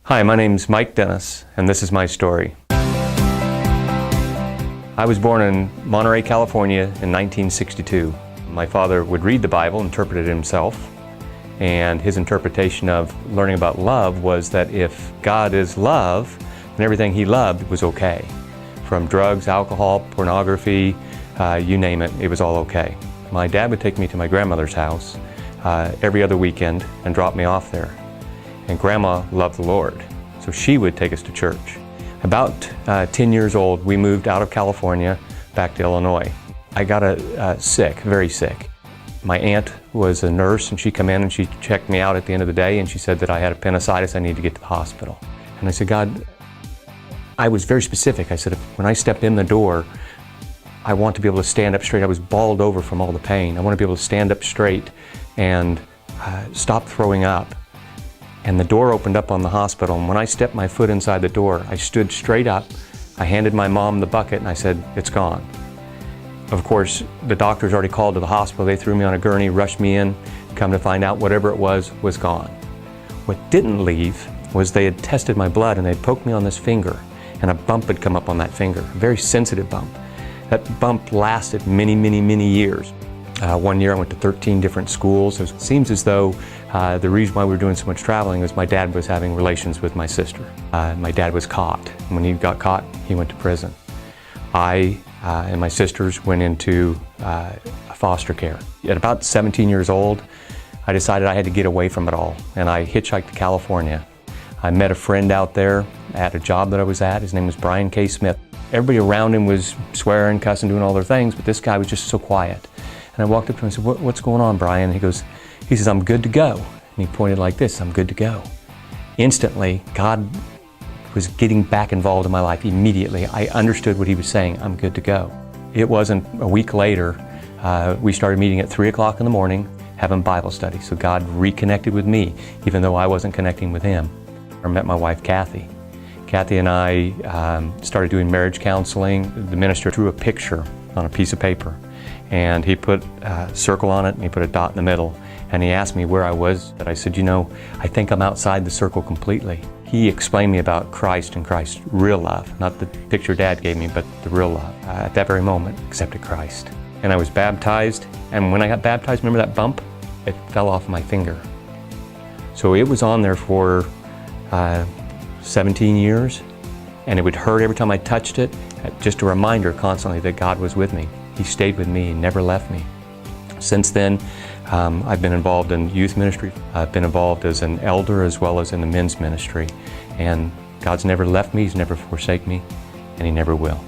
Hi, my name's Mike Dennis, and this is my story. I was born in Monterey, California in 1962. My father would read the Bible, interpret it himself, and his interpretation of learning about love was that if God is love, then everything he loved was okay. From drugs, alcohol, pornography, you name it, it was all okay. My dad would take me to my grandmother's house every other weekend and drop me off there. And Grandma loved the Lord, so she would take us to church. About 10 years old, we moved out of California back to Illinois. I got sick, very sick. My aunt was a nurse, and she came in and she checked me out at the end of the day, and she said that I had appendicitis, I needed to get to the hospital. And I said, God, I was very specific. I said, when I step in the door, I want to be able to stand up straight. I was balled over from all the pain. I want to be able to stand up straight and stop throwing up. And the door opened up on the hospital, and when I stepped my foot inside the door, I stood straight up, I handed my mom the bucket, and I said, it's gone. Of course, the doctors already called to the hospital. They threw me on a gurney, rushed me in, come to find out whatever it was gone. What didn't leave was they had tested my blood, and they'd poked me on this finger, and a bump had come up on that finger, a very sensitive bump. That bump lasted many, many, many years. One year I went to 13 different schools. It seems as though the reason why we were doing so much traveling was my dad was having relations with my sister. My dad was caught. When he got caught, he went to prison. I and my sisters went into foster care. At about 17 years old, I decided I had to get away from it all, and I hitchhiked to California. I met a friend out there at a job that I was at. His name was Brian K. Smith. Everybody around him was swearing, cussing, doing all their things, but this guy was just so quiet. And I walked up to him and said, what's going on, Brian? He says, I'm good to go. And he pointed like this, I'm good to go. Instantly, God was getting back involved in my life immediately. I understood what he was saying, I'm good to go. It wasn't a week later, we started meeting at 3 o'clock in the morning, having Bible study. So God reconnected with me, even though I wasn't connecting with him. I met my wife, Kathy. Kathy and I started doing marriage counseling. The minister drew a picture on a piece of paper, and he put a circle on it, and he put a dot in the middle, and he asked me where I was. And I said, you know, I think I'm outside the circle completely. He explained me about Christ and Christ's real love, not the picture Dad gave me, but the real love. At that very moment, accepted Christ. And I was baptized, and when I got baptized, remember that bump? It fell off my finger. So it was on there for 17 years, and it would hurt every time I touched it. Just a reminder constantly that God was with me. He stayed with me, he never left me. Since then, I've been involved in youth ministry. I've been involved as an elder as well as in the men's ministry. And God's never left me, he's never forsaken me, and he never will.